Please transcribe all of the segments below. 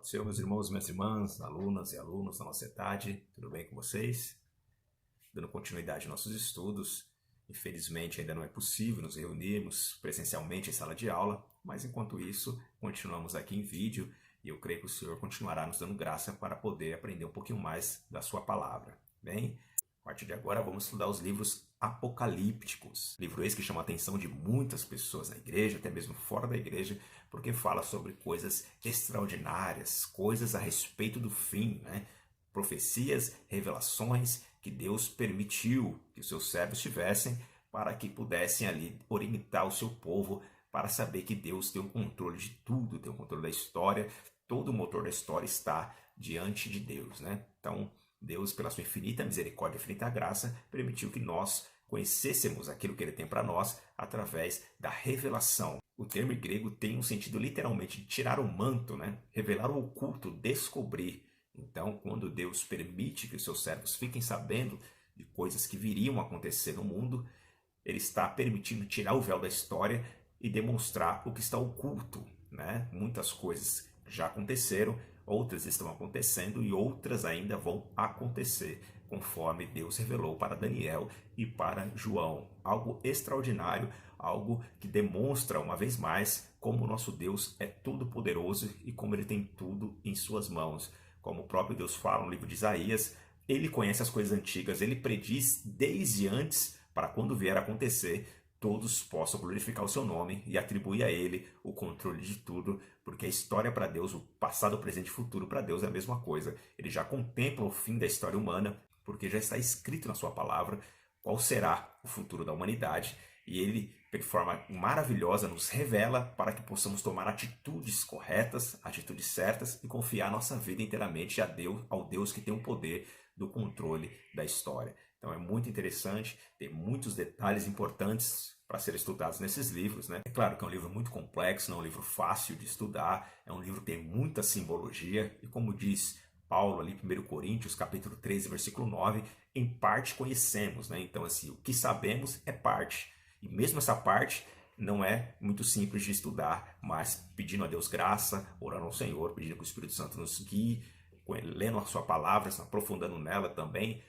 do Senhor, meus irmãos e minhas irmãs, alunas e alunos da nossa idade, tudo bem com vocês? Dando continuidade aos nossos estudos, infelizmente ainda não é possível nos reunirmos presencialmente em sala de aula, mas enquanto isso, continuamos aqui em vídeo e eu creio que o Senhor continuará nos dando graça para poder aprender um pouquinho mais da sua palavra. Bem, a partir de agora vamos estudar os livros apocalípticos. Livro esse que chama a atenção de muitas pessoas na igreja, até mesmo fora da igreja, porque fala sobre coisas extraordinárias, coisas a respeito do fim, né? Profecias, revelações que Deus permitiu que os seus servos tivessem para que pudessem ali orientar o seu povo para saber que Deus tem o controle de tudo, tem o controle da história, todo o motor da história está diante de Deus, né? Então, Deus, pela sua infinita misericórdia e infinita graça, permitiu que nós conhecêssemos aquilo que Ele tem para nós através da revelação. O termo grego tem um sentido literalmente de tirar o manto, né? Revelar o oculto, descobrir. Então, quando Deus permite que os seus servos fiquem sabendo de coisas que viriam a acontecer no mundo, Ele está permitindo tirar o véu da história e demonstrar o que está oculto, né? Muitas coisas já aconteceram, outras estão acontecendo e outras ainda vão acontecer, conforme Deus revelou para Daniel e para João. Algo extraordinário, algo que demonstra uma vez mais como o nosso Deus é todo poderoso e como Ele tem tudo em suas mãos. Como o próprio Deus fala no livro de Isaías, Ele conhece as coisas antigas, Ele prediz desde antes para quando vier a acontecer, todos possam glorificar o seu nome e atribuir a Ele o controle de tudo, porque a história para Deus, o passado, o presente e o futuro para Deus é a mesma coisa. Ele já contempla o fim da história humana, porque já está escrito na sua palavra qual será o futuro da humanidade, e Ele, de forma maravilhosa, nos revela para que possamos tomar atitudes corretas, atitudes certas e confiar nossa vida inteiramente a Deus, ao Deus que tem o poder do controle da história. Então é muito interessante, tem muitos detalhes importantes para serem estudados nesses livros, né? É claro que é um livro muito complexo, não é um livro fácil de estudar, é um livro que tem muita simbologia e, como diz Paulo ali em 1 Coríntios, capítulo 13, versículo 9, em parte conhecemos, né? Então assim, o que sabemos é parte, e mesmo essa parte não é muito simples de estudar, mas pedindo a Deus graça, orando ao Senhor, pedindo que o Espírito Santo nos guie, lendo a sua palavra, se aprofundando nela também,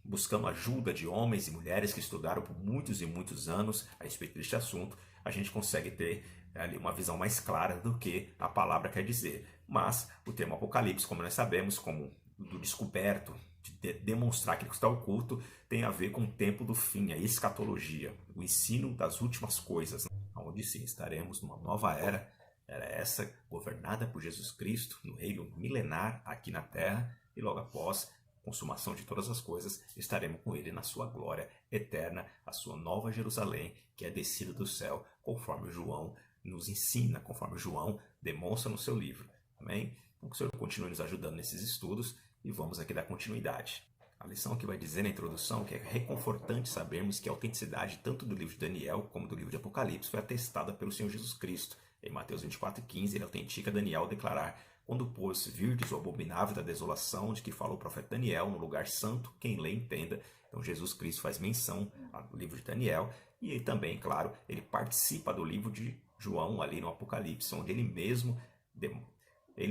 buscando ajuda de homens e mulheres que estudaram por muitos e muitos anos a respeito deste assunto, a gente consegue ter ali uma visão mais clara do que a palavra quer dizer. Mas o termo Apocalipse, como nós sabemos, como do descoberto, de demonstrar aquilo que está oculto, tem a ver com o tempo do fim, a escatologia, o ensino das últimas coisas, onde sim, estaremos numa nova era essa governada por Jesus Cristo, no reino milenar aqui na terra, e logo após consumação de todas as coisas, estaremos com Ele na sua glória eterna, a sua nova Jerusalém, que é descida do céu, conforme João nos ensina, conforme João demonstra no seu livro. Amém? Então, que o Senhor continue nos ajudando nesses estudos e vamos aqui dar continuidade. A lição que vai dizer na introdução que é reconfortante sabermos que a autenticidade tanto do livro de Daniel como do livro de Apocalipse foi atestada pelo Senhor Jesus Cristo. Em Mateus 24,15, ele autentica Daniel ao declarar: quando, pois, virdes o abominável da desolação de que falou o profeta Daniel no lugar santo, quem lê entenda. Então Jesus Cristo faz menção ao livro de Daniel e ele também, claro, ele participa do livro de João ali no Apocalipse, onde ele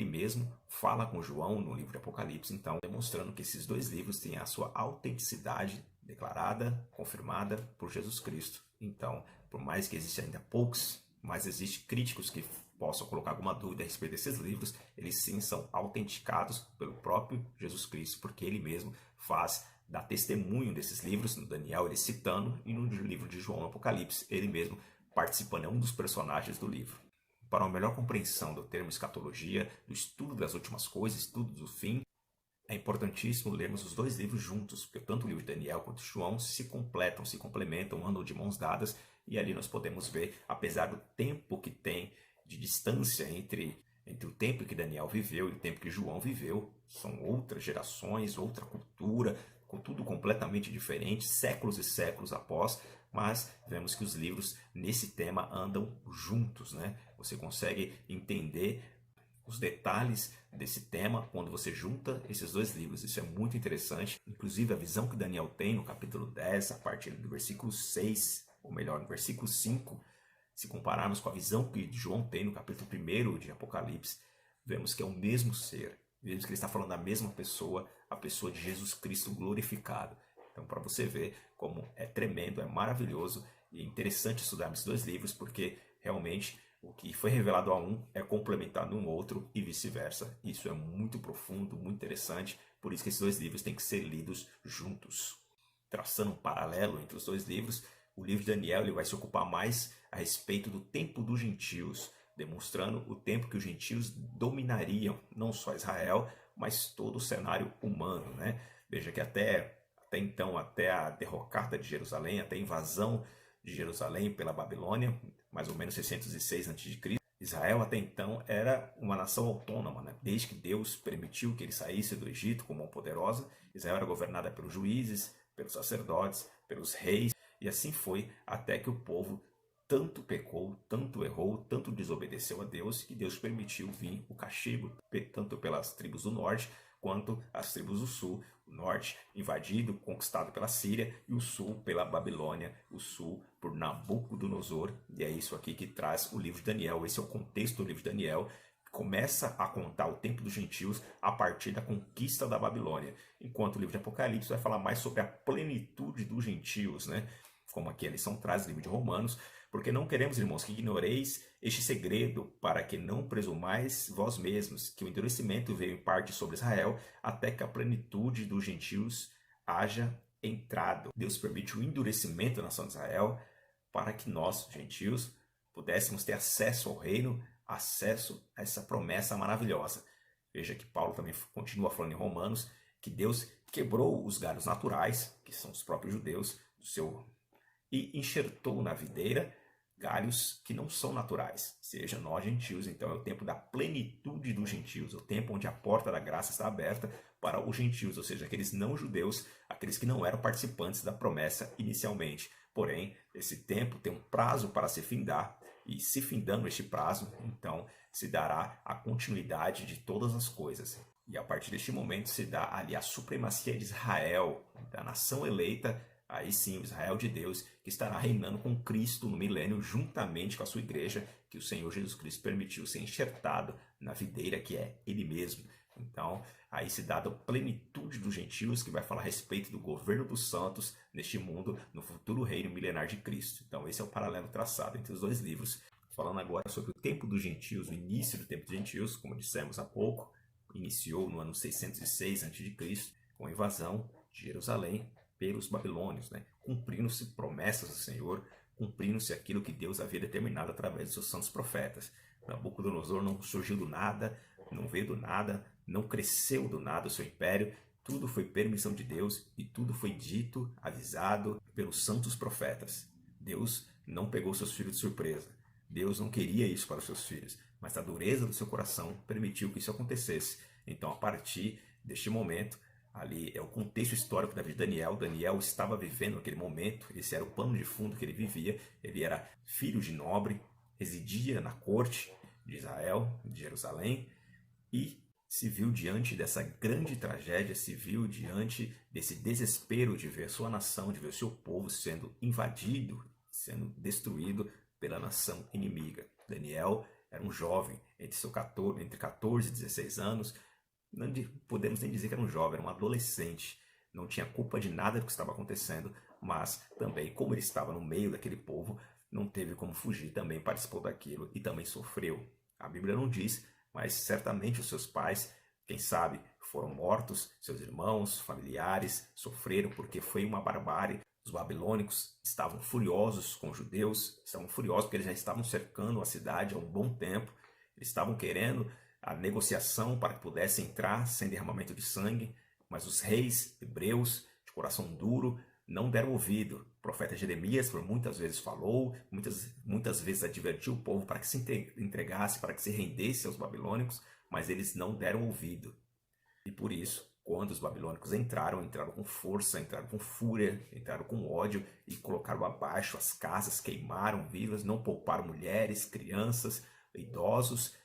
mesmo fala com João no livro de Apocalipse, então demonstrando que esses dois livros têm a sua autenticidade declarada, confirmada por Jesus Cristo. Então, por mais que existam ainda poucos, mas existem críticos que possam colocar alguma dúvida a respeito desses livros, eles sim são autenticados pelo próprio Jesus Cristo, porque ele mesmo dá testemunho desses livros, no Daniel ele citando, e no livro de João, no Apocalipse, ele mesmo participando, é um dos personagens do livro. Para uma melhor compreensão do termo escatologia, do estudo das últimas coisas, estudo do fim, é importantíssimo lermos os dois livros juntos, porque tanto o livro de Daniel quanto o de João se completam, se complementam, andam de mãos dadas, e ali nós podemos ver, apesar do tempo que tem de distância entre o tempo que Daniel viveu e o tempo que João viveu, são outras gerações, outra cultura, com tudo completamente diferente, séculos e séculos após, mas vemos que os livros nesse tema andam juntos, né? Você consegue entender os detalhes desse tema quando você junta esses dois livros. Isso é muito interessante. Inclusive a visão que Daniel tem no capítulo 10, a partir do versículo 6, ou melhor, no versículo 5, se compararmos com a visão que João tem no capítulo 1 de Apocalipse, vemos que é o mesmo ser, vemos que ele está falando da mesma pessoa, a pessoa de Jesus Cristo glorificado. Então, para você ver como é tremendo, é maravilhoso e é interessante estudarmos esses dois livros, porque realmente o que foi revelado a um é complementado no outro e vice-versa. Isso é muito profundo, muito interessante, por isso que esses dois livros têm que ser lidos juntos. Traçando um paralelo entre os dois livros, o livro de Daniel ele vai se ocupar mais a respeito do tempo dos gentios, demonstrando o tempo que os gentios dominariam não só Israel, mas todo o cenário humano, né? Veja que até então, até a derrocada de Jerusalém, até a invasão de Jerusalém pela Babilônia, mais ou menos 606 a.C., Israel até então era uma nação autônoma, né? Desde que Deus permitiu que ele saísse do Egito com mão poderosa, Israel era governada pelos juízes, pelos sacerdotes, pelos reis, e assim foi até que o povo tanto pecou, tanto errou, tanto desobedeceu a Deus, que Deus permitiu vir o castigo, tanto pelas tribos do norte, quanto as tribos do sul. O norte invadido, conquistado pela Síria, e o sul pela Babilônia, o sul por Nabucodonosor. E é isso aqui que traz o livro de Daniel. Esse é o contexto do livro de Daniel. Começa a contar o tempo dos gentios a partir da conquista da Babilônia. Enquanto o livro de Apocalipse vai falar mais sobre a plenitude dos gentios, né? Como aqui a lição traz, o livro de Romanos, porque não queremos, irmãos, que ignoreis este segredo, para que não presumais vós mesmos, que o endurecimento veio em parte sobre Israel, até que a plenitude dos gentios haja entrado. Deus permite o endurecimento da nação de Israel, para que nós, gentios, pudéssemos ter acesso ao reino, acesso a essa promessa maravilhosa. Veja que Paulo também continua falando em Romanos, que Deus quebrou os galhos naturais, que são os próprios judeus, e enxertou na videira galhos que não são naturais, seja nós gentios. Então é o tempo da plenitude dos gentios, o tempo onde a porta da graça está aberta para os gentios, ou seja, aqueles não judeus, aqueles que não eram participantes da promessa inicialmente. Porém, esse tempo tem um prazo para se findar, e se findando este prazo, então se dará a continuidade de todas as coisas. E a partir deste momento se dá ali a supremacia de Israel, da nação eleita. Aí sim, o Israel de Deus, que estará reinando com Cristo no milênio, juntamente com a sua igreja, que o Senhor Jesus Cristo permitiu ser enxertado na videira que é Ele mesmo. Então, aí se dá a plenitude dos gentios, que vai falar a respeito do governo dos santos neste mundo, no futuro reino milenar de Cristo. Então, esse é o paralelo traçado entre os dois livros. Falando agora sobre o tempo dos gentios, o início do tempo dos gentios, como dissemos há pouco, iniciou no ano 606 a.C., com a invasão de Jerusalém pelos babilônios, né? Cumprindo-se promessas do Senhor, cumprindo-se aquilo que Deus havia determinado através dos seus santos profetas. Nabucodonosor não surgiu do nada, não veio do nada, não cresceu do nada o seu império. Tudo foi permissão de Deus e tudo foi dito, avisado pelos santos profetas. Deus não pegou seus filhos de surpresa. Deus não queria isso para os seus filhos, mas a dureza do seu coração permitiu que isso acontecesse. Então, a partir deste momento, ali é o contexto histórico da vida de Daniel. Daniel estava vivendo aquele momento, esse era o pano de fundo que ele vivia. Ele era filho de nobre, residia na corte de Israel, de Jerusalém, e se viu diante dessa grande tragédia, se viu diante desse desespero de ver sua nação, de ver seu povo sendo invadido, sendo destruído pela nação inimiga. Daniel era um jovem, entre 14 e 16 anos, não podemos nem dizer que era um jovem, era um adolescente, não tinha culpa de nada do que estava acontecendo, mas também, como ele estava no meio daquele povo, não teve como fugir, também participou daquilo e também sofreu. A Bíblia não diz, mas certamente os seus pais, quem sabe, foram mortos, seus irmãos, familiares, sofreram porque foi uma barbárie. Os babilônicos estavam furiosos com os judeus, estavam furiosos porque eles já estavam cercando a cidade há um bom tempo, eles estavam querendo a negociação para que pudesse entrar sem derramamento de sangue, mas os reis hebreus, de coração duro, não deram ouvido. O profeta Jeremias por muitas vezes falou, muitas vezes advertiu o povo para que se entregasse, para que se rendesse aos babilônicos, mas eles não deram ouvido. E por isso, quando os babilônicos entraram com força, entraram com fúria, entraram com ódio e colocaram abaixo as casas, queimaram vivas, não pouparam mulheres, crianças, idosos,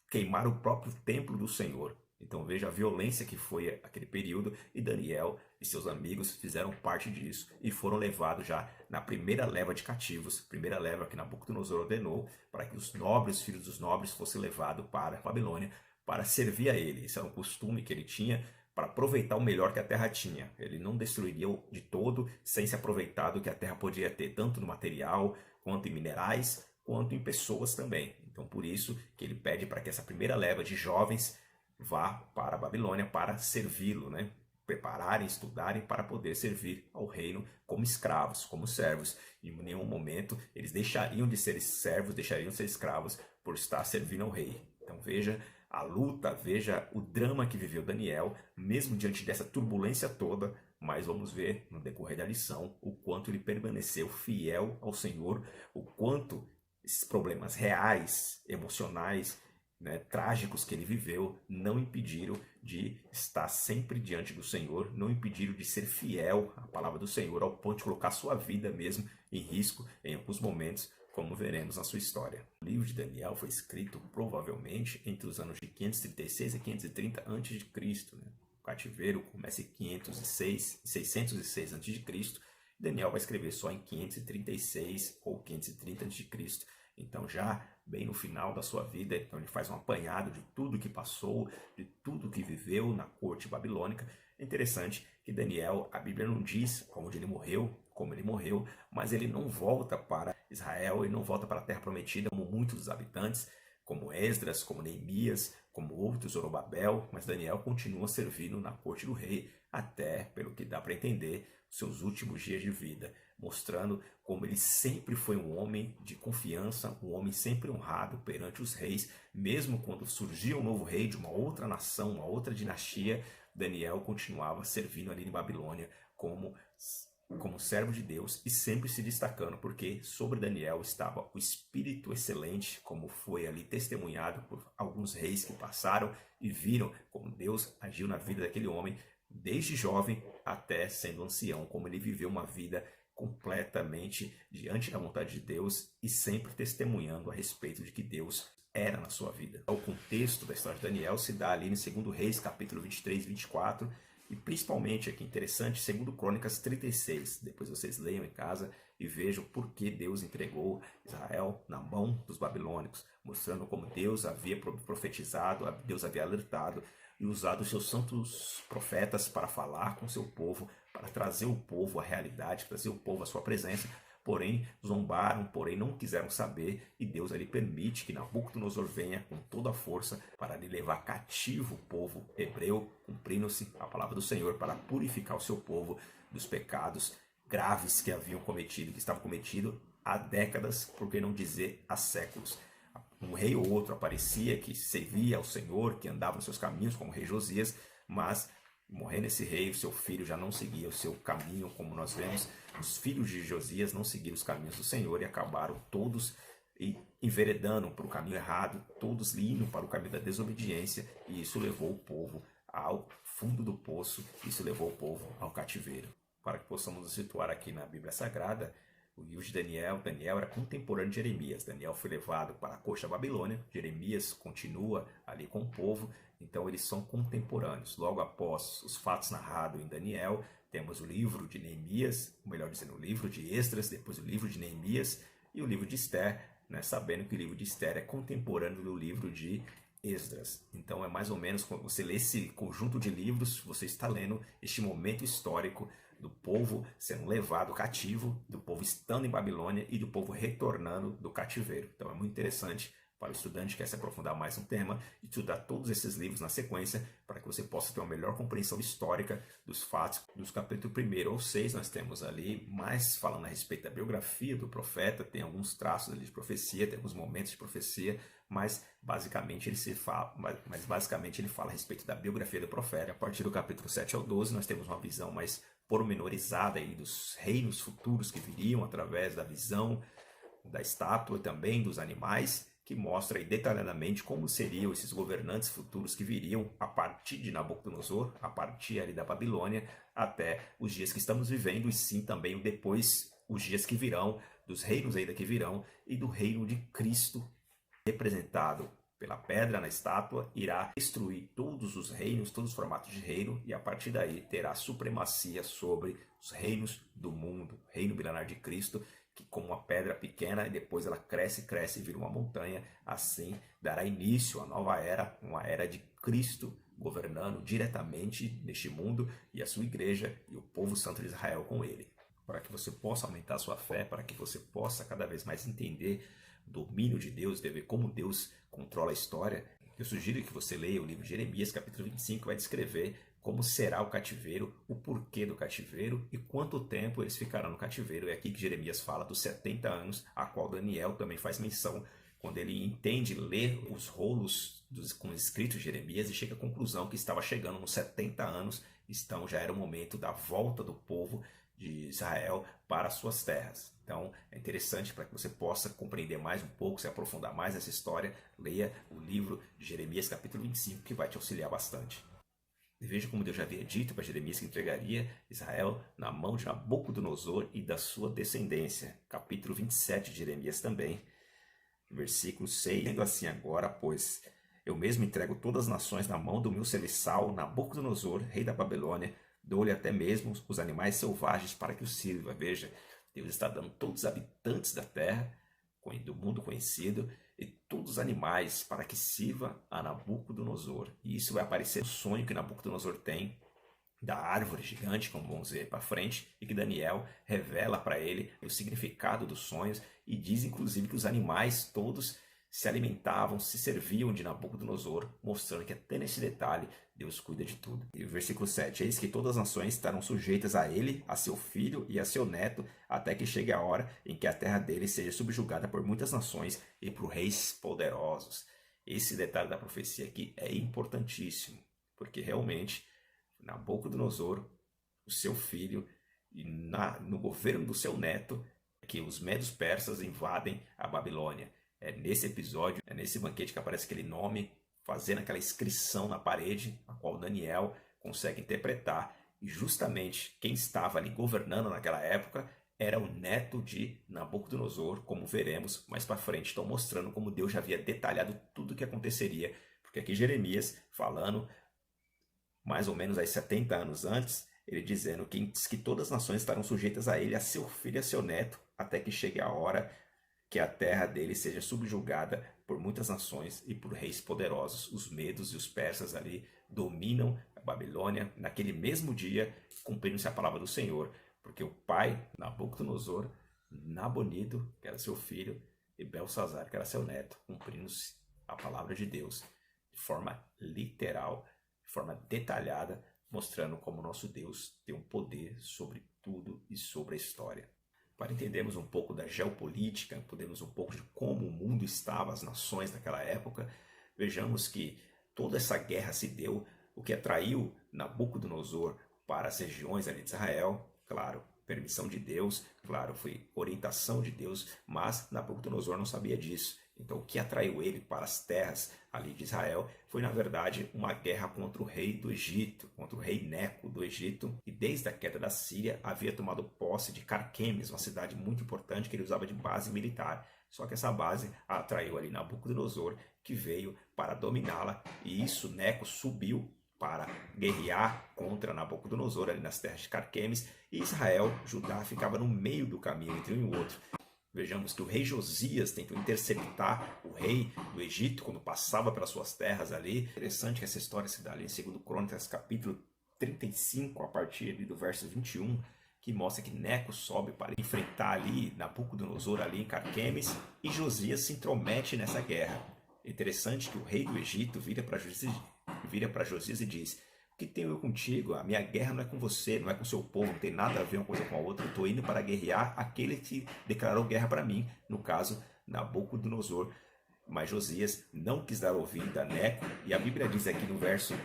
queimaram o próprio templo do Senhor. Então veja a violência que foi aquele período, e Daniel e seus amigos fizeram parte disso e foram levados já na primeira leva de cativos, primeira leva que Nabucodonosor ordenou para que os nobres, filhos dos nobres, fossem levados para a Babilônia, para servir a ele. Esse era um costume que ele tinha para aproveitar o melhor que a terra tinha. Ele não destruiria de todo sem se aproveitar do que a terra podia ter, tanto no material, quanto em minerais, quanto em pessoas também. Então, por isso que ele pede para que essa primeira leva de jovens vá para a Babilônia para servi-lo, né? Prepararem, estudarem para poder servir ao reino como escravos, como servos. Em nenhum momento eles deixariam de ser servos, deixariam de ser escravos por estar servindo ao rei. Então veja a luta, veja o drama que viveu Daniel, mesmo diante dessa turbulência toda, mas vamos ver no decorrer da lição o quanto ele permaneceu fiel ao Senhor, o quanto esses problemas reais, emocionais, né, trágicos que ele viveu, não impediram de estar sempre diante do Senhor, não impediram de ser fiel à palavra do Senhor, ao ponto de colocar sua vida mesmo em risco em alguns momentos, como veremos na sua história. O livro de Daniel foi escrito provavelmente entre os anos de 536 e 530 a.C. Né? O cativeiro começa em 606 a.C. Daniel vai escrever só em 536 ou 530 a.C. Então já bem no final da sua vida, então ele faz um apanhado de tudo que passou, de tudo que viveu na corte babilônica. É interessante que Daniel, a Bíblia não diz onde ele morreu, como ele morreu, mas ele não volta para Israel, ele não volta para a Terra Prometida como muitos dos habitantes, como Esdras, como Neemias, como outros, Zorobabel, mas Daniel continua servindo na corte do rei, até, pelo que dá para entender, seus últimos dias de vida, mostrando como ele sempre foi um homem de confiança, um homem sempre honrado perante os reis, mesmo quando surgia um novo rei de uma outra nação, uma outra dinastia, Daniel continuava servindo ali em Babilônia como servo de Deus e sempre se destacando, porque sobre Daniel estava o espírito excelente, como foi ali testemunhado por alguns reis que passaram e viram como Deus agiu na vida daquele homem, desde jovem até sendo ancião, como ele viveu uma vida completamente diante da vontade de Deus e sempre testemunhando a respeito de que Deus era na sua vida. O contexto da história de Daniel se dá ali em 2 Reis, capítulo 23 e 24, e principalmente aqui interessante, 2 Crônicas 36. Depois vocês leiam em casa e vejam por que Deus entregou Israel na mão dos babilônicos, mostrando como Deus havia profetizado, Deus havia alertado e usado os seus santos profetas para falar com seu povo, para trazer o povo à realidade, trazer o povo à sua presença. Porém, zombaram, porém não quiseram saber, e Deus ali permite que Nabucodonosor venha com toda a força para lhe levar cativo o povo hebreu, cumprindo-se a palavra do Senhor para purificar o seu povo dos pecados graves que haviam cometido, que estavam cometidos há décadas, por que não dizer há séculos. Um rei ou outro aparecia que servia ao Senhor, que andava nos seus caminhos, como o rei Josias, mas morrendo esse rei, o seu filho já não seguia o seu caminho, como nós vemos. Os filhos de Josias não seguiram os caminhos do Senhor e acabaram todos enveredando para o caminho errado, todos indo para o caminho da desobediência, e isso levou o povo ao fundo do poço, isso levou o povo ao cativeiro. Para que possamos nos situar aqui na Bíblia Sagrada, o livro de Daniel era contemporâneo de Jeremias. Daniel foi levado para a corte da Babilônia, Jeremias continua ali com o povo, então eles são contemporâneos. Logo após os fatos narrados em Daniel, temos o livro de Neemias, ou melhor dizendo, o livro de Esdras, depois o livro de Neemias e o livro de Esther, né, sabendo que o livro de Esther é contemporâneo do livro de Esdras. Então é mais ou menos, quando você lê esse conjunto de livros, você está lendo este momento histórico do povo sendo levado cativo, do povo estando em Babilônia e do povo retornando do cativeiro. Então é muito interessante para o estudante que quer se aprofundar mais no tema e estudar todos esses livros na sequência para que você possa ter uma melhor compreensão histórica dos fatos. Dos capítulos 1 ao 6 nós temos ali mais falando a respeito da biografia do profeta, tem alguns traços ali de profecia, tem alguns momentos de profecia, mas basicamente ele fala a respeito da biografia do profeta. A partir do capítulo 7 ao 12 nós temos uma visão mais pormenorizada aí dos reinos futuros que viriam através da visão da estátua e também dos animais, que mostra aí detalhadamente como seriam esses governantes futuros que viriam a partir de Nabucodonosor, a partir ali da Babilônia, até os dias que estamos vivendo, e sim também depois os dias que virão, dos reinos ainda que virão, e do reino de Cristo, representado pela pedra na estátua, irá destruir todos os reinos, todos os formatos de reino, e a partir daí terá supremacia sobre os reinos do mundo, reino milenar de Cristo, como uma pedra pequena, e depois ela cresce, cresce e vira uma montanha. Assim dará início à nova era, uma era de Cristo governando diretamente neste mundo, e a sua igreja e o povo santo de Israel com ele. Para que você possa aumentar a sua fé, para que você possa cada vez mais entender o domínio de Deus, ver como Deus controla a história, eu sugiro que você leia o livro de Jeremias, capítulo 25, que vai descrever como será o cativeiro, o porquê do cativeiro e quanto tempo eles ficarão no cativeiro. É aqui que Jeremias fala dos 70 anos, a qual Daniel também faz menção, quando ele entende, lê os rolos com os escritos de Jeremias e chega à conclusão que estava chegando nos 70 anos, então já era o momento da volta do povo de Israel para suas terras. Então é interessante, para que você possa compreender mais um pouco, se aprofundar mais nessa história, leia o livro de Jeremias capítulo 25, que vai te auxiliar bastante. E veja como Deus já havia dito para Jeremias que entregaria Israel na mão de Nabucodonosor e da sua descendência. Capítulo 27 de Jeremias também, versículo 6. Sendo assim agora, pois eu mesmo entrego todas as nações na mão do meu serviçal Nabucodonosor, rei da Babilônia, dou-lhe até mesmo os animais selvagens para que o sirva. Veja, Deus está dando todos os habitantes da terra, do mundo conhecido, e todos os animais para que sirva a Nabucodonosor. E isso vai aparecer no sonho que Nabucodonosor tem da árvore gigante, como vamos ver para frente, e que Daniel revela para ele o significado dos sonhos, e diz inclusive que os animais todos se alimentavam, se serviam de Nabucodonosor, mostrando que até nesse detalhe Deus cuida de tudo. E o versículo 7, eis que todas as nações estarão sujeitas a ele, a seu filho e a seu neto, até que chegue a hora em que a terra dele seja subjugada por muitas nações e por reis poderosos. Esse detalhe da profecia aqui é importantíssimo, porque realmente Nabucodonosor, o seu filho, e no governo do seu neto, que os medos persas invadem a Babilônia. É nesse episódio, é nesse banquete que aparece aquele nome, fazendo aquela inscrição na parede, a qual Daniel consegue interpretar. E justamente quem estava ali governando naquela época era o neto de Nabucodonosor, como veremos mais para frente. Estão mostrando como Deus já havia detalhado tudo o que aconteceria. Porque aqui Jeremias, falando mais ou menos aí 70 anos antes, ele dizendo que todas as nações estarão sujeitas a ele, a seu filho e a seu neto, até que chegue a hora que a terra dele seja subjugada por muitas nações e por reis poderosos. Os medos e os persas ali dominam a Babilônia naquele mesmo dia, cumprindo-se a palavra do Senhor, porque o pai, Nabucodonosor, Nabonido, que era seu filho, e Belsazar, que era seu neto, cumprindo-se a palavra de Deus de forma literal, de forma detalhada, mostrando como nosso Deus tem um poder sobre tudo e sobre a história. Para entendermos um pouco da geopolítica, entendermos um pouco de como o mundo estava, as nações naquela época, vejamos que toda essa guerra se deu, o que atraiu Nabucodonosor para as regiões ali de Israel, claro, permissão de Deus, claro, foi orientação de Deus, mas Nabucodonosor não sabia disso. Então o que atraiu ele para as terras ali de Israel foi, na verdade, uma guerra contra o rei do Egito, contra o rei Neco do Egito, e desde a queda da Síria havia tomado posse de Carquemes, uma cidade muito importante que ele usava de base militar. Só que essa base atraiu ali Nabucodonosor, que veio para dominá-la, e isso Neco subiu para guerrear contra Nabucodonosor ali nas terras de Carquemes, e Israel, Judá, ficava no meio do caminho entre um e o outro. Vejamos que o rei Josias tentou interceptar o rei do Egito quando passava pelas suas terras ali. Interessante que essa história se dá ali em 2 Crônicas, capítulo 35, a partir do verso 21, que mostra que Neco sobe para enfrentar ali Nabucodonosor ali em Carquemes, e Josias se intromete nessa guerra. Interessante que o rei do Egito vira para Josias e diz: o que tenho eu contigo? A minha guerra não é com você, não é com seu povo, não tem nada a ver uma coisa com a outra. Eu estou indo para guerrear aquele que declarou guerra para mim, no caso, Nabucodonosor. Mas Josias não quis dar ouvido a Neco, e a Bíblia diz aqui no verso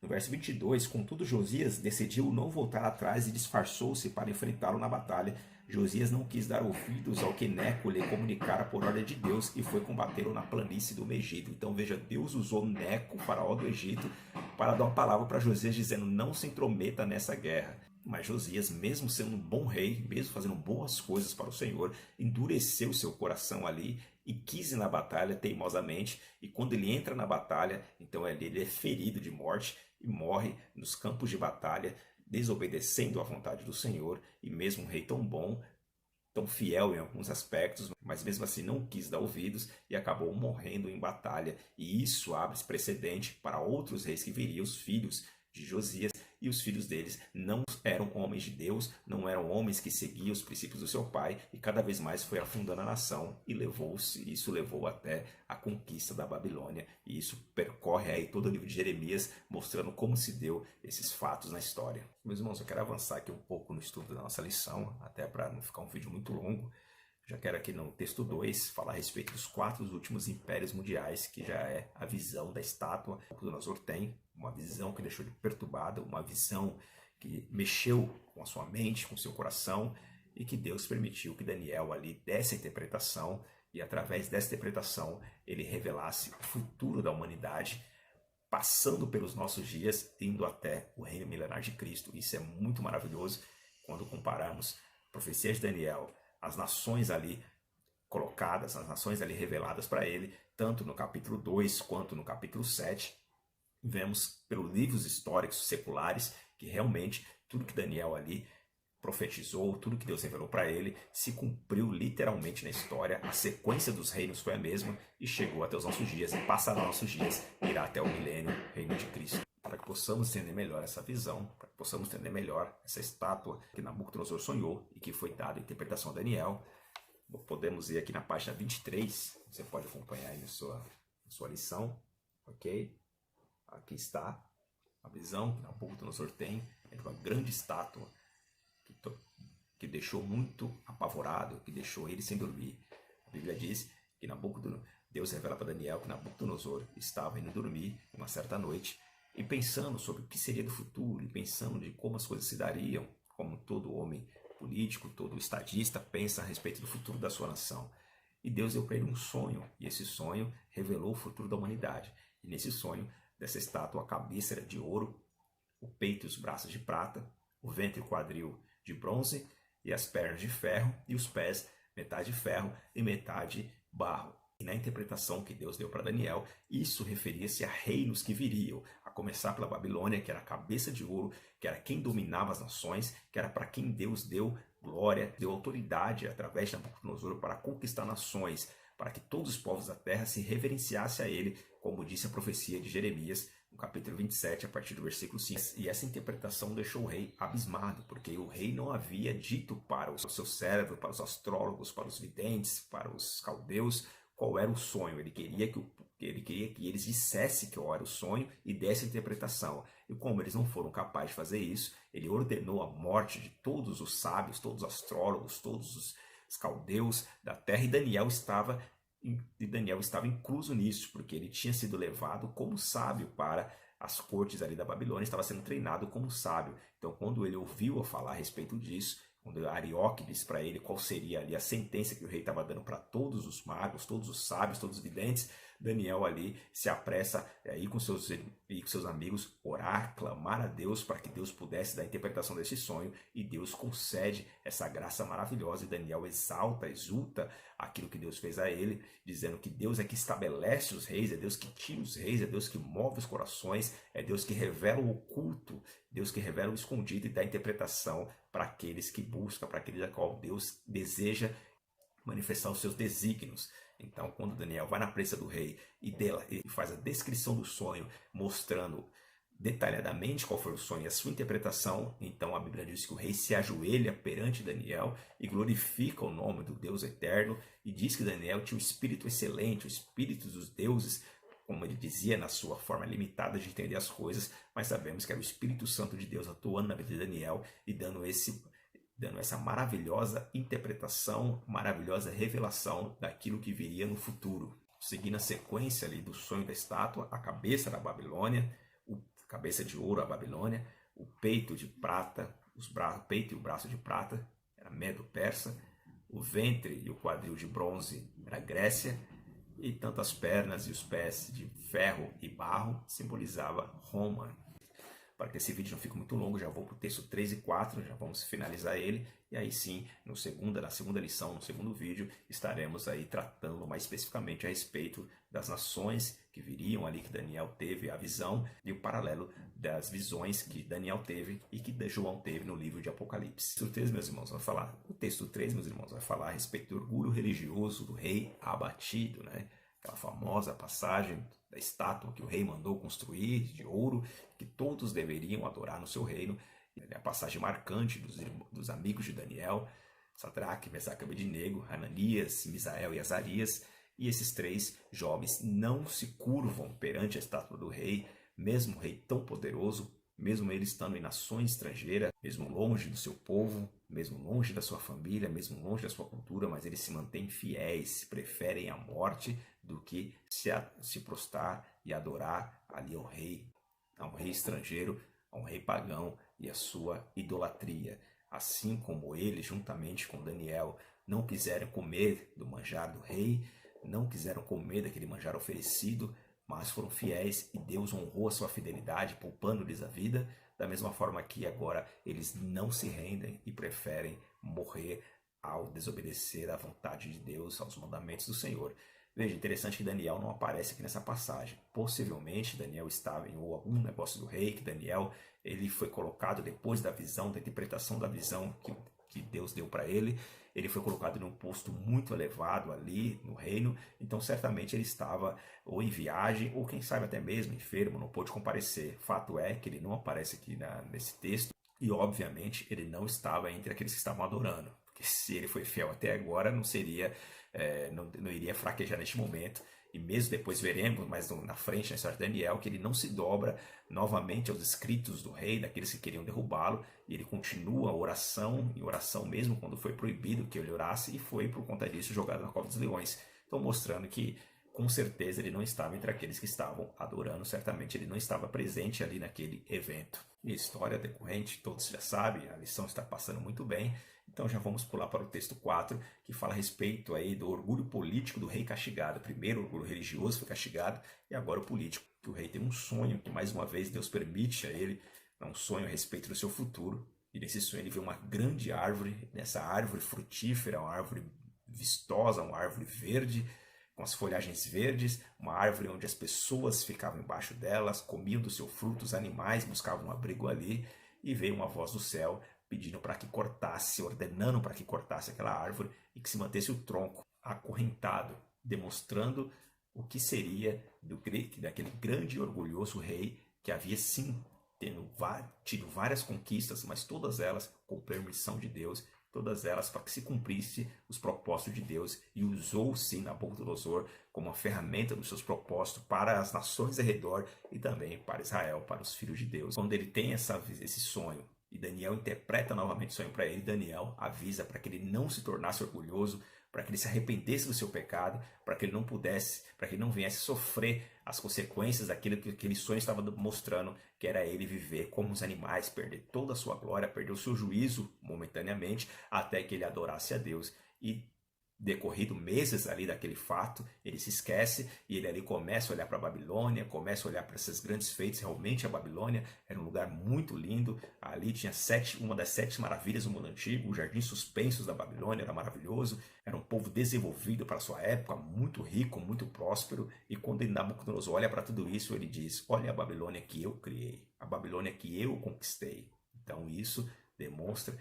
22, contudo Josias decidiu não voltar atrás e disfarçou-se para enfrentá-lo na batalha. Josias não quis dar ouvidos ao que Neco lhe comunicara por ordem de Deus e foi combatê-lo na planície do Megiddo. Então veja, Deus usou Neco, faraó do Egito, para dar uma palavra para Josias dizendo: não se intrometa nessa guerra. Mas Josias, mesmo sendo um bom rei, mesmo fazendo boas coisas para o Senhor, endureceu seu coração ali e quis ir na batalha teimosamente. E quando ele entra na batalha, então ele é ferido de morte e morre nos campos de batalha, desobedecendo à vontade do Senhor. E mesmo um rei tão bom, tão fiel em alguns aspectos, mas mesmo assim não quis dar ouvidos e acabou morrendo em batalha. E isso abre precedente para outros reis que viriam, os filhos de Josias, e os filhos deles não eram homens de Deus, não eram homens que seguiam os princípios do seu pai, e cada vez mais foi afundando a nação, e isso levou até a conquista da Babilônia, e isso percorre aí todo o livro de Jeremias, mostrando como se deu esses fatos na história. Meus irmãos, eu quero avançar aqui um pouco no estudo da nossa lição, até para não ficar um vídeo muito longo. Já quero aqui no texto 2 falar a respeito dos 4 últimos impérios mundiais, que já é a visão da estátua que Nabucodonosor tem, uma visão que deixou ele perturbado, uma visão que mexeu com a sua mente, com o seu coração, e que Deus permitiu que Daniel ali desse a interpretação, e através dessa interpretação ele revelasse o futuro da humanidade, passando pelos nossos dias, indo até o reino milenar de Cristo. Isso é muito maravilhoso quando comparamos a profecia de Daniel, as nações ali colocadas, as nações ali reveladas para ele, tanto no capítulo 2 quanto no capítulo 7. Vemos pelos livros históricos seculares que realmente tudo que Daniel ali profetizou, tudo que Deus revelou para ele, se cumpriu literalmente na história. A sequência dos reinos foi a mesma e chegou até os nossos dias, e passará os nossos dias, irá até o milênio, reino de Cristo. Para que possamos entender melhor essa visão, para que possamos entender melhor essa estátua que Nabucodonosor sonhou e que foi dada a interpretação a Daniel, podemos ir aqui na página 23, você pode acompanhar aí na sua lição, ok? Aqui está a visão que Nabucodonosor tem de uma grande estátua que deixou muito apavorado, que deixou ele sem dormir. A Bíblia diz que Deus revela para Daniel que Nabucodonosor estava indo dormir uma certa noite e pensando sobre o que seria do futuro, e pensando de como as coisas se dariam, como todo homem político, todo estadista pensa a respeito do futuro da sua nação. E Deus deu para ele um sonho, e esse sonho revelou o futuro da humanidade. E nesse sonho, dessa estátua, a cabeça era de ouro, o peito e os braços de prata, o ventre e o quadril de bronze, e as pernas de ferro, e os pés metade ferro e metade barro. E na interpretação que Deus deu para Daniel, isso referia-se a reinos que viriam, a começar pela Babilônia, que era a cabeça de ouro, que era quem dominava as nações, que era para quem Deus deu glória, deu autoridade através de Nabucodonosor para conquistar nações, para que todos os povos da terra se reverenciassem a ele, como disse a profecia de Jeremias, no capítulo 27, a partir do versículo 5. E essa interpretação deixou o rei abismado, porque o rei não havia dito para o seu cérebro, para os astrólogos, para os videntes, para os caldeus, qual era o sonho. Ele queria que eles dissessem qual era o sonho e desse a interpretação. E como eles não foram capazes de fazer isso, ele ordenou a morte de todos os sábios, todos os astrólogos, todos os caldeus da terra, e Daniel estava incluso nisso, porque ele tinha sido levado como sábio para as cortes ali da Babilônia, estava sendo treinado como sábio. Então, quando ele ouviu falar a respeito disso, quando Arioque disse para ele qual seria ali a sentença que o rei estava dando para todos os magos, todos os sábios, todos os videntes, Daniel ali se apressa a ir com seus amigos, orar, clamar a Deus para que Deus pudesse dar a interpretação desse sonho, e Deus concede essa graça maravilhosa, e Daniel exulta aquilo que Deus fez a ele, dizendo que Deus é que estabelece os reis, é Deus que tira os reis, é Deus que move os corações, é Deus que revela o oculto, Deus que revela o escondido e dá a interpretação para aqueles que buscam, para aqueles a qual Deus deseja manifestar os seus desígnios. Então, quando Daniel vai na presença do rei e faz a descrição do sonho, mostrando detalhadamente qual foi o sonho e a sua interpretação, então a Bíblia diz que o rei se ajoelha perante Daniel e glorifica o nome do Deus eterno, e diz que Daniel tinha um espírito excelente, o espírito dos deuses, como ele dizia na sua forma limitada de entender as coisas, mas sabemos que era o Espírito Santo de Deus atuando na vida de Daniel e dando essa maravilhosa interpretação, maravilhosa revelação daquilo que viria no futuro. Seguindo a sequência ali do sonho da estátua, a cabeça da Babilônia, a cabeça de ouro a Babilônia, o peito de prata, o peito e o braço de prata era Medo-Persa, o ventre e o quadril de bronze era Grécia, e tanto as pernas e os pés de ferro e barro simbolizava Roma. Para que esse vídeo não fique muito longo, já vou para o texto 3 e 4, já vamos finalizar ele, e aí sim, na segunda lição, no segundo vídeo, estaremos aí tratando mais especificamente a respeito das nações que viriam ali, que Daniel teve a visão, e o paralelo das visões que Daniel teve e que João teve no livro de Apocalipse. O texto 3, meus irmãos, vai falar, o texto 3, meus irmãos, vai falar a respeito do orgulho religioso do rei abatido, né? Aquela famosa passagem da estátua que o rei mandou construir de ouro, que todos deveriam adorar no seu reino. É a passagem marcante dos amigos de Daniel, Sadraque, Mesaque e Abednego, Ananias, Misael e Azarias. E esses 3 jovens não se curvam perante a estátua do rei, mesmo o rei tão poderoso, mesmo ele estando em nações estrangeiras, mesmo longe do seu povo, mesmo longe da sua família, mesmo longe da sua cultura, mas eles se mantêm fiéis, preferem a morte do que se prostrar e adorar ali ao rei, a um rei estrangeiro, a um rei pagão e a sua idolatria. Assim como eles, juntamente com Daniel, não quiseram comer do manjar do rei, não quiseram comer daquele manjar oferecido, mas foram fiéis e Deus honrou a sua fidelidade, poupando-lhes a vida, da mesma forma que agora eles não se rendem e preferem morrer ao desobedecer à vontade de Deus, aos mandamentos do Senhor. Veja, interessante que Daniel não aparece aqui nessa passagem. Possivelmente Daniel estava em algum negócio do rei, que Daniel ele foi colocado depois da visão, da interpretação da visão que Deus deu para ele. Ele foi colocado num posto muito elevado ali no reino, então certamente ele estava ou em viagem, ou quem sabe até mesmo enfermo, não pôde comparecer. Fato é que ele não aparece aqui nesse texto, e obviamente ele não estava entre aqueles que estavam adorando, porque se ele foi fiel até agora, não seria, não iria fraquejar neste momento. E mesmo depois veremos, mais na frente, na história de Daniel, que ele não se dobra novamente aos escritos do rei, daqueles que queriam derrubá-lo, e ele continua a oração, e oração mesmo quando foi proibido que ele orasse, e foi por conta disso jogado na cova dos leões. Então mostrando que com certeza ele não estava entre aqueles que estavam adorando, certamente ele não estava presente ali naquele evento. E a história decorrente, todos já sabem, a lição está passando muito bem. Então já vamos pular para o texto 4, que fala a respeito aí do orgulho político do rei castigado. Primeiro o orgulho religioso foi castigado e agora o político. Que o rei tem um sonho que mais uma vez Deus permite a ele, um sonho a respeito do seu futuro. E nesse sonho ele vê uma grande árvore, nessa árvore frutífera, uma árvore vistosa, uma árvore verde, com as folhagens verdes, uma árvore onde as pessoas ficavam embaixo delas, comiam do seu fruto, os animais buscavam um abrigo ali, e veio uma voz do céu pedindo para que cortasse, ordenando para que cortasse aquela árvore e que se mantesse o tronco acorrentado, demonstrando o que seria daquele grande e orgulhoso rei que havia sim tido várias conquistas, mas todas elas com permissão de Deus, todas elas para que se cumprisse os propósitos de Deus, e usou sim Nabucodonosor como uma ferramenta dos seus propósitos para as nações ao redor e também para Israel, para os filhos de Deus. Quando ele tem esse sonho, e Daniel interpreta novamente o sonho para ele, Daniel avisa para que ele não se tornasse orgulhoso, para que ele se arrependesse do seu pecado, para que ele não pudesse, para que ele não viesse sofrer as consequências daquilo que aquele sonho estava mostrando, que era ele viver como os animais, perder toda a sua glória, perder o seu juízo momentaneamente, até que ele adorasse a Deus. E decorrido meses ali daquele fato, ele se esquece e ele ali começa a olhar para a Babilônia, começa a olhar para esses grandes feitos. Realmente a Babilônia era um lugar muito lindo, ali tinha uma das 7 maravilhas do mundo antigo, os jardins suspensos da Babilônia, era maravilhoso, era um povo desenvolvido para a sua época, muito rico, muito próspero, e quando Nabucodonosor olha para tudo isso, ele diz: olha a Babilônia que eu criei, a Babilônia que eu conquistei. Então isso demonstra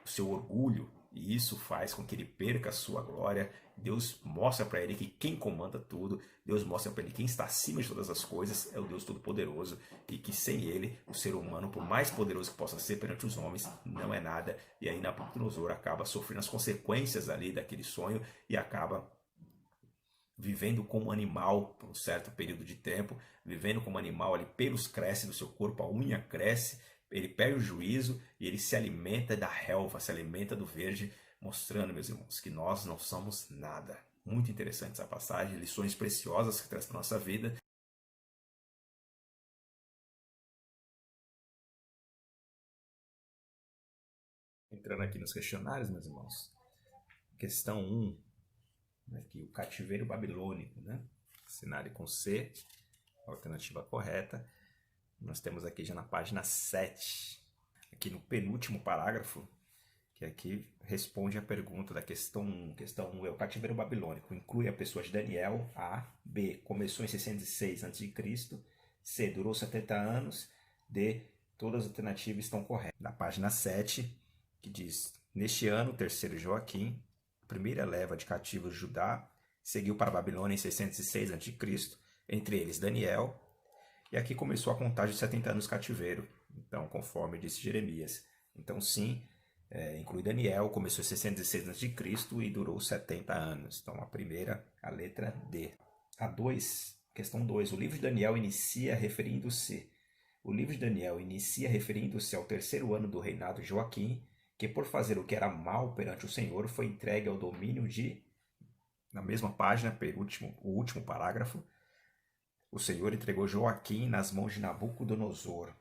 o seu orgulho, e isso faz com que ele perca a sua glória. Deus mostra para ele que quem comanda tudo, Deus mostra para ele que quem está acima de todas as coisas é o Deus Todo-Poderoso, e que sem ele, o ser humano, por mais poderoso que possa ser perante os homens, não é nada. E aí Nabucodonosor acaba sofrendo as consequências ali daquele sonho e acaba vivendo como animal por um certo período de tempo, vivendo como animal ali, pelos crescem do seu corpo, a unha cresce, ele perde o juízo e ele se alimenta da relva, se alimenta do verde, mostrando, meus irmãos, que nós não somos nada. Muito interessante essa passagem, lições preciosas que traz para a nossa vida. Entrando aqui nos questionários, meus irmãos. Questão 1, aqui, o cativeiro babilônico, né? Cenário com C, alternativa correta. Nós temos aqui já na página 7. Aqui no penúltimo parágrafo, que aqui responde a pergunta da questão 1. Questão 1 é o cativeiro babilônico. Inclui a pessoa de Daniel. A. B. Começou em 606 a.C. C. Durou 70 anos. D. Todas as alternativas estão corretas. Na página 7, que diz: neste ano, o terceiro Joaquim, a primeira leva de cativos de Judá, seguiu para a Babilônia em 606 a.C., entre eles Daniel, e aqui começou a contagem de 70 anos de cativeiro, então, conforme disse Jeremias. Então, sim, inclui Daniel, começou em 606 a.C. e durou 70 anos. Então, a primeira, a letra D. A 2, questão 2, o livro de Daniel inicia referindo-se ao terceiro ano do reinado de Joaquim, que por fazer o que era mal perante o Senhor, foi entregue ao domínio de... Na mesma página, o último parágrafo, o Senhor entregou Joaquim nas mãos de Nabucodonosor.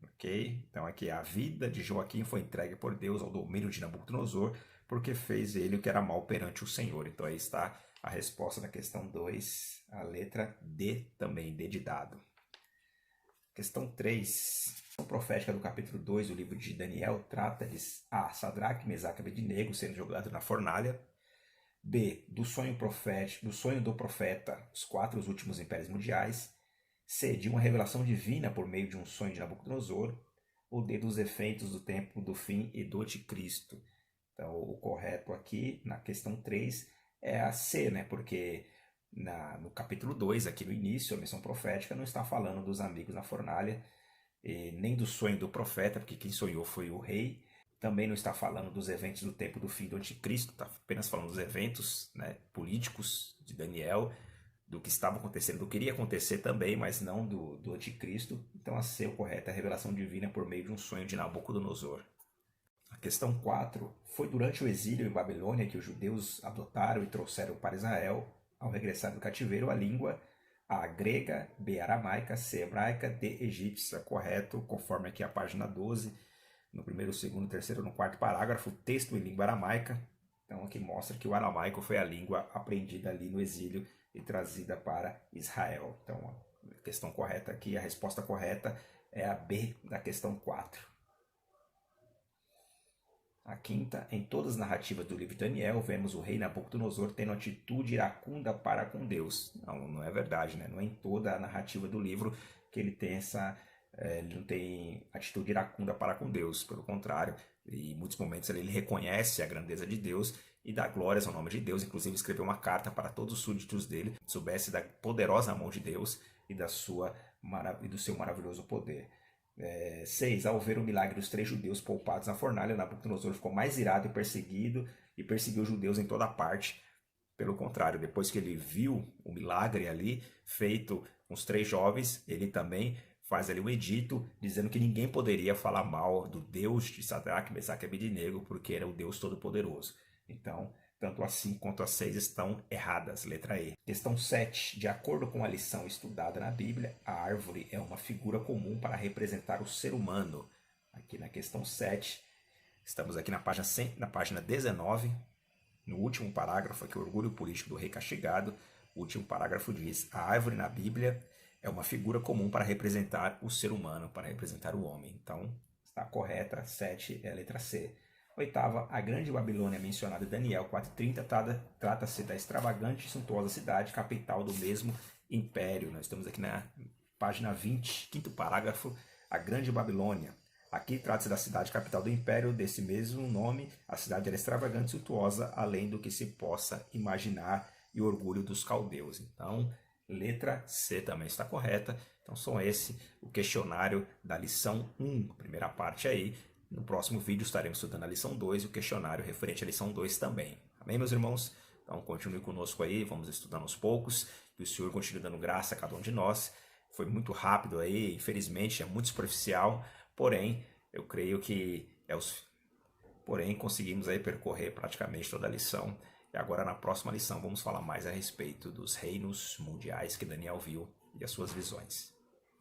Ok? Então aqui a vida de Joaquim foi entregue por Deus ao domínio de Nabucodonosor, porque fez ele o que era mal perante o Senhor. Então aí está a resposta da questão 2, a letra D também, D de dado. Questão 3. A profética do capítulo 2 do livro de Daniel trata de A. Sadraque, Mesaque e Abednego sendo jogados na fornalha. B. Do sonho do profeta, os 4 últimos impérios mundiais. C. De uma revelação divina por meio de um sonho de Nabucodonosor. Ou D. Dos efeitos do tempo do fim e do anticristo. Então, o correto aqui, na questão 3, é a C, né? Porque no capítulo 2, aqui no início, a missão profética não está falando dos amigos na fornalha, nem do sonho do profeta, porque quem sonhou foi o rei. Também não está falando dos eventos do tempo do fim do anticristo, está apenas falando dos eventos, né, políticos de Daniel, do que estava acontecendo, do que iria acontecer também, mas não do anticristo. Então a C, o correto, é a revelação divina por meio de um sonho de Nabucodonosor. A questão 4. Foi durante o exílio em Babilônia que os judeus adotaram e trouxeram para Israel, ao regressar do cativeiro, a língua A, grega, B, aramaica, C, hebraica, D, egípcia. Correto, conforme aqui a página 12, no primeiro, segundo, terceiro, no quarto parágrafo, texto em língua aramaica. Então aqui mostra que o aramaico foi a língua aprendida ali no exílio e trazida para Israel. Então a questão correta aqui, a resposta correta é a B da questão 4. A quinta, em todas as narrativas do livro de Daniel, vemos o rei Nabucodonosor tendo atitude iracunda para com Deus. Não é verdade, né? Não é em toda a narrativa do livro que ele tem ele não tem atitude iracunda para com Deus. Pelo contrário, em muitos momentos ele reconhece a grandeza de Deus e dá glórias ao nome de Deus. Inclusive escreveu uma carta para todos os súditos dele, soubesse da poderosa mão de Deus e do seu maravilhoso poder. 6. Ao ver o milagre dos 3 judeus poupados na fornalha, Nabucodonosor ficou mais irado e perseguiu os judeus em toda parte. Pelo contrário, depois que ele viu o milagre ali feito com os 3 jovens, ele também faz ali um edito dizendo que ninguém poderia falar mal do Deus de Sadraque, Mesaque e Abednego, porque era o Deus Todo-Poderoso. Então, tanto a 5 quanto a 6 estão erradas, letra E. Questão 7. De acordo com a lição estudada na Bíblia, a árvore é uma figura comum para representar o ser humano. Aqui na questão 7, estamos aqui na página 19, no último parágrafo, aqui o orgulho político do rei castigado. O último parágrafo diz: a árvore na Bíblia é uma figura comum para representar o ser humano, para representar o homem. Então, está correta, 7 é a letra C. 8ª, a grande Babilônia mencionada em Daniel 4:30 trata-se da extravagante e suntuosa cidade, capital do mesmo império. Nós estamos aqui na página 20, quinto parágrafo, a grande Babilônia. Aqui trata-se da cidade capital do império, desse mesmo nome. A cidade era extravagante e suntuosa, além do que se possa imaginar, e o orgulho dos caldeus. Então, letra C também está correta. Então, são esse o questionário da lição 1, primeira parte aí. No próximo vídeo estaremos estudando a lição 2 e o questionário referente à lição 2 também. Amém, meus irmãos? Então, continue conosco aí, vamos estudando aos poucos. Que o Senhor continue dando graça a cada um de nós. Foi muito rápido aí, infelizmente, é muito superficial. Porém, eu creio que conseguimos aí percorrer praticamente toda a lição. E agora, na próxima lição, vamos falar mais a respeito dos reinos mundiais que Daniel viu e as suas visões.